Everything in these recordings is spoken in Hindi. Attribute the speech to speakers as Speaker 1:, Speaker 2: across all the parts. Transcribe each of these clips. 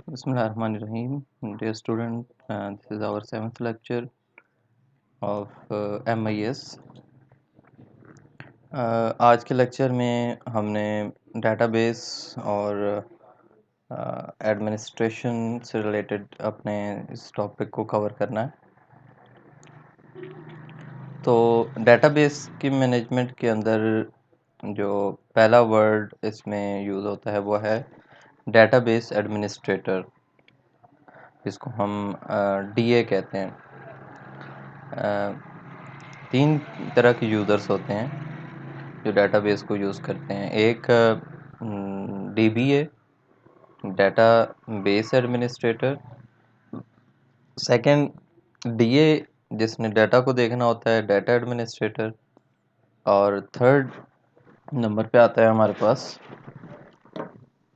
Speaker 1: Bismillahirrahmanirrahim. Dear student, this is our 7th lecture of MIS. आज के लेक्चर में हमने डेटाबेस और एडमिनिस्ट्रेशन से रिलेटेड अपने इस टॉपिक को कवर करना है। तो डेटाबेस की मैनेजमेंट के अंदर जो पहला वर्ड इसमें यूज़ होता है वो है डेटाबेस एडमिनिस्ट्रेटर, जिसको हम DA कहते हैं। तीन तरह के यूज़र्स होते हैं जो डेटाबेस को यूज़ करते हैं। एक DBA, data base administrator. Second DA, जिसने डाटा को देखना होता है, डाटा एडमिनिस्ट्रेटर। और थर्ड नंबर पे आता है हमारे पास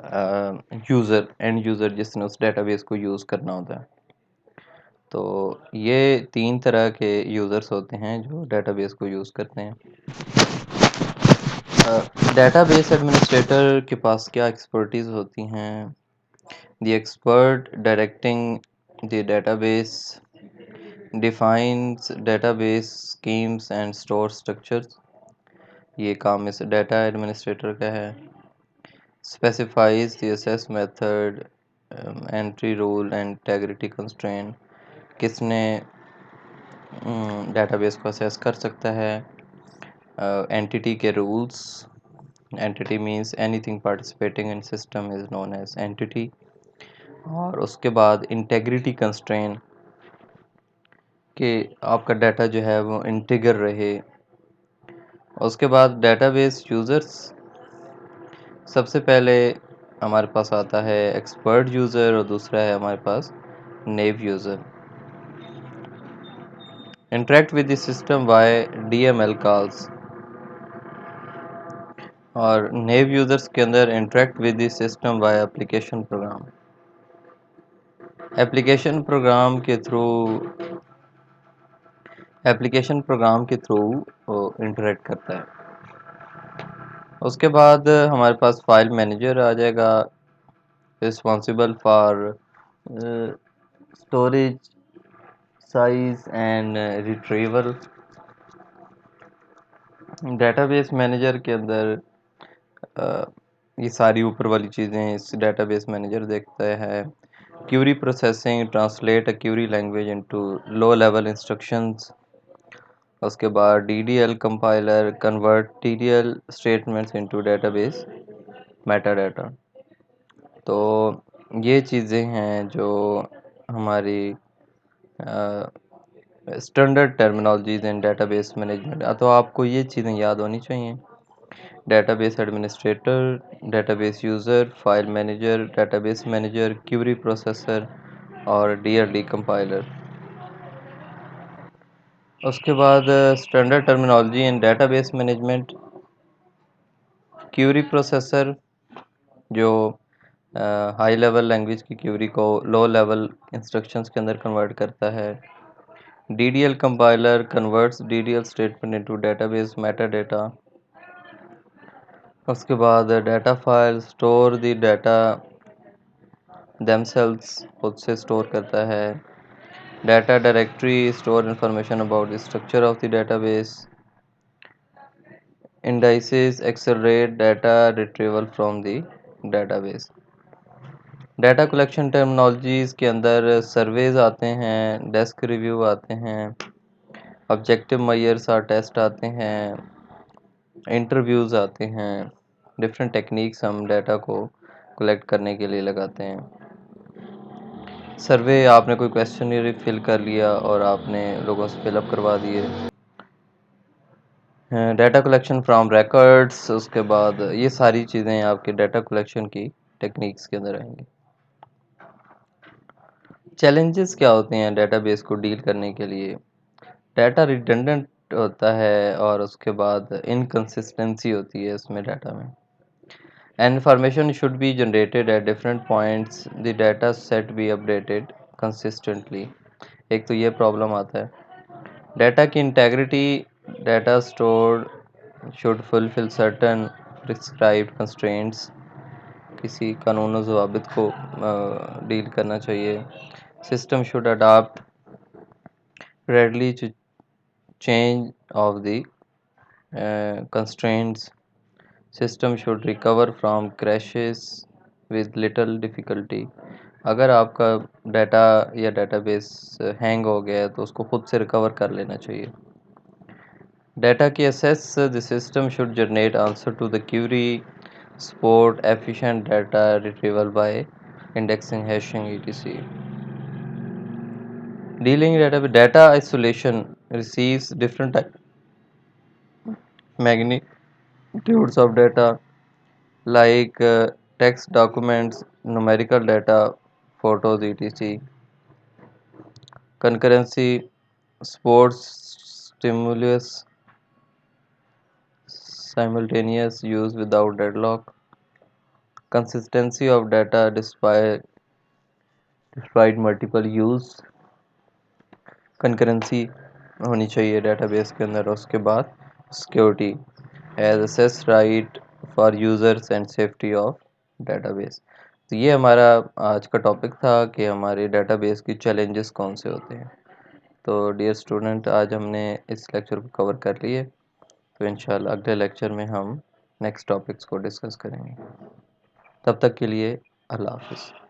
Speaker 1: एंड यूज़र, जिसने उस डेटाबेस को यूज़ करना होता है। तो ये तीन तरह के यूज़र्स होते हैं जो डेटाबेस को यूज़ करते हैं। डेटाबेस एडमिनिस्ट्रेटर के पास क्या एक्सपर्टीज़ होती हैं? The expert directing the database, defines database schemes and store structures. ये काम इस डाटा एडमिनिस्ट्रेटर का है। Specifies the access method, entry rule and integrity constraint. किसने डेटाबेस को असेस कर सकता है? एंटिटी के rules. Entity means anything participating in system is known as entity. और उसके बाद इंटेग्रिटी कंस्ट्रेंट, कि आपका डाटा जो है वो इंटीगर रहे। उसके बाद डेटाबेस यूज़र्स। सबसे पहले हमारे पास आता है एक्सपर्ट यूज़र और दूसरा है हमारे पास naive user. Interact with the system by DML calls. और नेव यूज़र्स के अंदर interact with the system by application program. Application program के थ्रू इंटरेक्ट करता है। उसके बाद हमारे पास फाइल मैनेजर आ जाएगा, responsible for storage, size and retrieval. Database manager के अंदर ये सारी ऊपर वाली चीज़ें इस डेटाबेस मैनेजर देखता है। Query processing, translate a query language into low level instructions. उसके बाद DDL compiler, convert TDL statements into database metadata. तो ये चीज़ें हैं जो हमारी standard terminologies in database management. तो आपको ये चीज़ें याद होनी चाहिए: database administrator, database user, file manager, database manager, query processor और DLD कंपाइलर। उसके बाद standard terminology in database management. Query processor जो हाई लेवल लैंग्वेज की क्यूरी को लो लेवल इंस्ट्रक्शंस के अंदर कन्वर्ट करता है। DDL compiler converts DDL statement into database metadata. उसके बाद data file store the data themselves, खुद से स्टोर करता है। Data directory store information about the structure of the database. Indices accelerate data retrieval from the database. Data collection terminologies के अंदर सर्वेज आते हैं, डेस्क रिव्यू आते हैं, ऑब्जेक्टिव मेजर्स और टेस्ट आते हैं, इंटरव्यूज़ आते हैं। डिफरेंट टेक्निक्स हम डाटा को कलेक्ट करने के लिए लगाते हैं। सर्वे, आपने कोई क्वेश्चन फिल कर लिया और आपने लोगों से फिलअप करवा दिए। डाटा कलेक्शन फ्रॉम रिकॉर्ड्स, उसके बाद ये सारी चीज़ें आपके डाटा कलेक्शन की टेक्निक्स के अंदर आएंगी। चैलेंजेस क्या होते हैं डेटाबेस को डील करने के लिए? डाटा रिडंडेंट होता है और उसके बाद इनकंसिस्टेंसी होती है इसमें डाटा में। Information should be generated at different points, the data set be updated consistently। एक तो ये प्रॉब्लम आता है। डाटा की integrity, data stored should fulfill certain prescribed constraints। किसी कानून और ज़वाबित को डील करना चाहिए। System should adapt readily to change of the constraints. System should recover from crashes with little difficulty. अगर आपका डाटा या डेटाबेस हैंग हो गया है तो उसको खुद से रिकवर कर लेना चाहिए। डाटा की assess the system should generate answer to the query, support efficient data retrieval by indexing, hashing, etc. Dealing data isolation receives different magnitudes of data like text, documents, numerical data, photos, etc. Concurrency, sports, stimulus, simultaneous use without deadlock. Consistency of data despite multiple use. Concurrency होनी चाहिए डेटाबेस के अंदर। उसके बाद security as access right for users and safety of database. तो ये हमारा आज का टॉपिक था कि हमारे डेटाबेस की चैलेंजेस कौन से होते हैं। तो डियर स्टूडेंट, आज हमने इस लेक्चर को कवर कर लिए। तो इंशाल्लाह अगले लेक्चर में हम नेक्स्ट टॉपिक्स को डिस्कस करेंगे। तब तक के लिए अल्लाह हाफिज़।